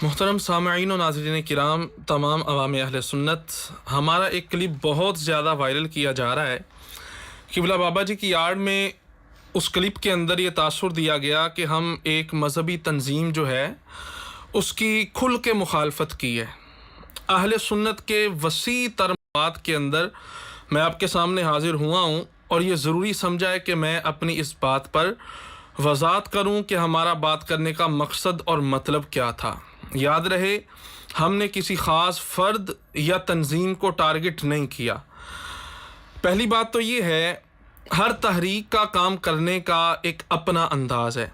محترم سامعین و ناظرین کرام، تمام عوام اہل سنت، ہمارا ایک کلپ بہت زیادہ وائرل کیا جا رہا ہے۔ قبلہ بابا جی کی آڑ میں اس کلپ کے اندر یہ تاثر دیا گیا کہ ہم ایک مذہبی تنظیم جو ہے اس کی کھل کے مخالفت کی ہے۔ اہل سنت کے وسیع تر مواد کے اندر میں آپ کے سامنے حاضر ہوا ہوں اور یہ ضروری سمجھا ہے کہ میں اپنی اس بات پر وضاحت کروں کہ ہمارا بات کرنے کا مقصد اور مطلب کیا تھا۔ یاد رہے، ہم نے کسی خاص فرد یا تنظیم کو ٹارگٹ نہیں کیا۔ پہلی بات تو یہ ہے، ہر تحریک کا کام کرنے کا ایک اپنا انداز ہے۔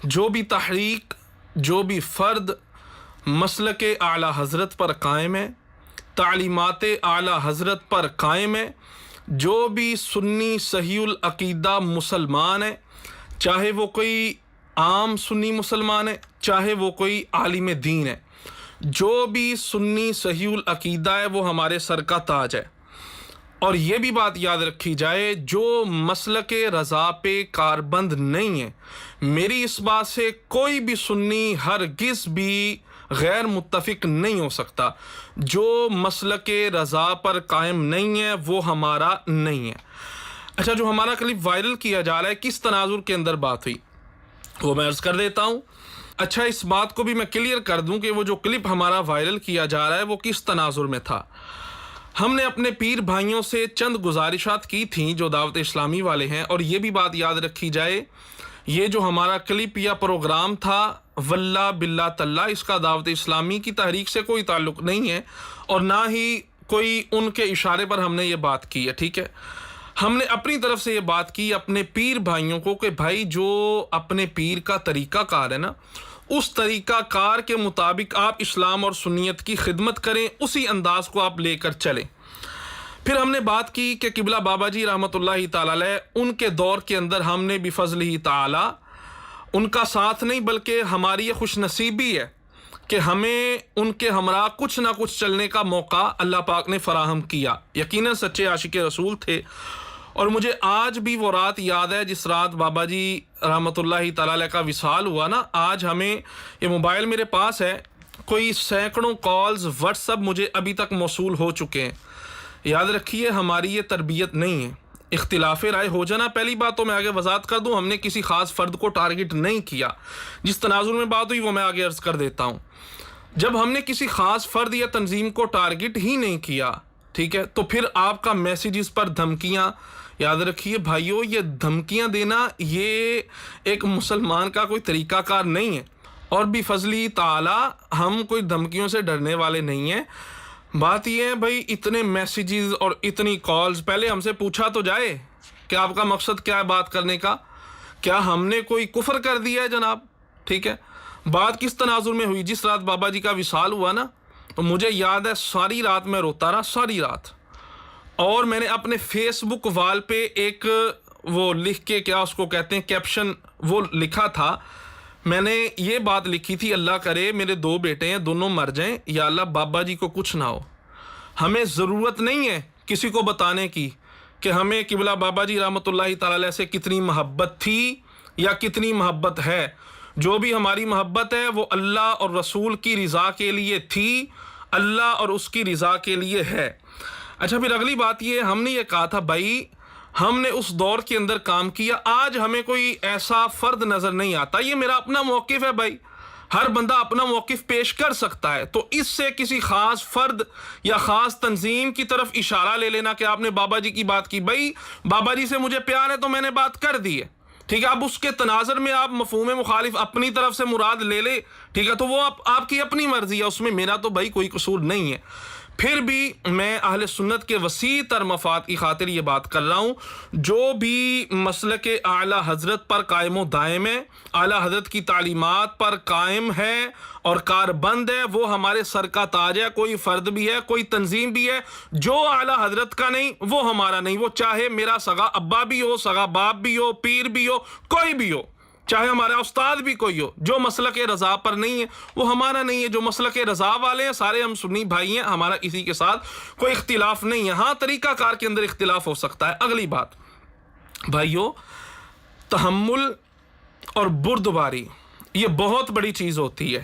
جو بھی تحریک، جو بھی فرد مسلک اعلی حضرت پر قائم ہے، تعلیمات اعلی حضرت پر قائم ہے، جو بھی سنی صحیح العقیدہ مسلمان ہے، چاہے وہ کوئی عام سنی مسلمان ہے، چاہے وہ کوئی عالم دین ہے، جو بھی سنی صحیح العقیدہ ہے وہ ہمارے سر کا تاج ہے۔ اور یہ بھی بات یاد رکھی جائے، جو مسلک رضا پہ کاربند نہیں ہے، میری اس بات سے کوئی بھی سنی ہرگز بھی غیر متفق نہیں ہو سکتا۔ جو مسلک رضا پر قائم نہیں ہے وہ ہمارا نہیں ہے۔ اچھا، جو ہمارا کلپ وائرل کیا جا رہا ہے، کس تناظر کے اندر بات ہوئی وہ میں عرض کر دیتا ہوں۔ اچھا، اس بات کو بھی میں کلیئر کر دوں کہ وہ جو کلپ ہمارا وائرل کیا جا رہا ہے وہ کس تناظر میں تھا۔ ہم نے اپنے پیر بھائیوں سے چند گزارشات کی تھیں جو دعوت اسلامی والے ہیں، اور یہ بھی بات یاد رکھی جائے، یہ جو ہمارا کلپ یا پروگرام تھا، واللہ باللہ تاللہ اس کا دعوت اسلامی کی تحریک سے کوئی تعلق نہیں ہے، اور نہ ہی کوئی ان کے اشارے پر ہم نے یہ بات کی ہے، ٹھیک ہے۔ ہم نے اپنی طرف سے یہ بات کی اپنے پیر بھائیوں کو کہ بھائی، جو اپنے پیر کا طریقہ کار ہے نا، اس طریقہ کار کے مطابق آپ اسلام اور سنیت کی خدمت کریں، اسی انداز کو آپ لے کر چلیں۔ پھر ہم نے بات کی کہ قبلہ بابا جی رحمۃ اللہ تعالی علیہ، ان کے دور کے اندر ہم نے بفضلہ تعالی ان کا ساتھ نہیں، بلکہ ہماری یہ خوش نصیبی ہے کہ ہمیں ان کے ہمراہ کچھ نہ کچھ چلنے کا موقع اللہ پاک نے فراہم کیا۔ یقیناً سچے عاشق رسول تھے، اور مجھے آج بھی وہ رات یاد ہے جس رات بابا جی رحمۃ اللہ تعالی علیہ کا وصال ہوا نا۔ آج ہمیں یہ موبائل میرے پاس ہے، کوئی سینکڑوں کالز واٹس ایپ مجھے ابھی تک موصول ہو چکے ہیں۔ یاد رکھیے، ہماری یہ تربیت نہیں ہے۔ اختلاف رائے ہو جانا، پہلی بات تو میں آگے وضاحت کر دوں، ہم نے کسی خاص فرد کو ٹارگٹ نہیں کیا۔ جس تناظر میں بات ہوئی وہ میں آگے عرض کر دیتا ہوں۔ جب ہم نے کسی خاص فرد یا تنظیم کو ٹارگٹ ہی نہیں کیا، ٹھیک ہے، تو پھر آپ کا میسیجز پر دھمکیاں، یاد رکھیے بھائیوں، یہ دھمکیاں دینا یہ ایک مسلمان کا کوئی طریقہ کار نہیں ہے، اور بفضلی تعالی ہم کوئی دھمکیوں سے ڈرنے والے نہیں ہیں۔ بات یہ ہے بھائی، اتنے میسیجز اور اتنی کالز، پہلے ہم سے پوچھا تو جائے کہ آپ کا مقصد کیا ہے بات کرنے کا؟ کیا ہم نے کوئی کفر کر دیا ہے جناب؟ ٹھیک ہے، بات کس تناظر میں ہوئی؟ جس رات بابا جی کا وصال ہوا نا، تو مجھے یاد ہے ساری رات میں روتا رہا، ساری رات، اور میں نے اپنے فیس بک وال پہ ایک وہ لکھ کے، کیا اس کو کہتے ہیں، کیپشن وہ لکھا تھا۔ میں نے یہ بات لکھی تھی، اللہ کرے میرے 2 بیٹے ہیں، دونوں مر جائیں، یا اللہ بابا جی کو کچھ نہ ہو۔ ہمیں ضرورت نہیں ہے کسی کو بتانے کی کہ ہمیں قبلہ بابا جی رحمۃ اللہ تعالی علیہ سے کتنی محبت تھی یا کتنی محبت ہے۔ جو بھی ہماری محبت ہے وہ اللہ اور رسول کی رضا کے لیے تھی، اللہ اور اس کی رضا کے لیے ہے۔ اچھا، پھر اگلی بات یہ، ہم نے یہ کہا تھا بھائی، ہم نے اس دور کے اندر کام کیا، آج ہمیں کوئی ایسا فرد نظر نہیں آتا۔ یہ میرا اپنا موقف ہے بھائی، ہر بندہ اپنا موقف پیش کر سکتا ہے، تو اس سے کسی خاص فرد یا خاص تنظیم کی طرف اشارہ لے لینا کہ آپ نے بابا جی کی بات کی، بھائی بابا جی سے مجھے پیار ہے تو میں نے بات کر دی ہے، ٹھیک ہے۔ اب اس کے تناظر میں آپ مفہوم مخالف اپنی طرف سے مراد لے لے، ٹھیک ہے، تو وہ آپ کی اپنی مرضی ہے، اس میں میرا تو بھائی کوئی قصور نہیں ہے۔ پھر بھی میں اہل سنت کے وسیع تر مفاد کی خاطر یہ بات کر رہا ہوں، جو بھی مسلک اعلی حضرت پر قائم و دائم ہے، اعلی حضرت کی تعلیمات پر قائم ہے اور کاربند ہے، وہ ہمارے سر کا تاج ہے۔ کوئی فرد بھی ہے، کوئی تنظیم بھی ہے، جو اعلی حضرت کا نہیں وہ ہمارا نہیں، وہ چاہے میرا سگا ابا بھی ہو، سگا باپ بھی ہو، پیر بھی ہو، کوئی بھی ہو، چاہے ہمارا استاد بھی کوئی ہو، جو مسلک رضا پر نہیں ہے وہ ہمارا نہیں ہے۔ جو مسلک رضا والے ہیں سارے ہم سنی بھائی ہیں، ہمارا اسی کے ساتھ کوئی اختلاف نہیں ہے۔ ہاں، طریقہ کار کے اندر اختلاف ہو سکتا ہے۔ اگلی بات بھائیو، تحمل اور بردباری یہ بہت بڑی چیز ہوتی ہے۔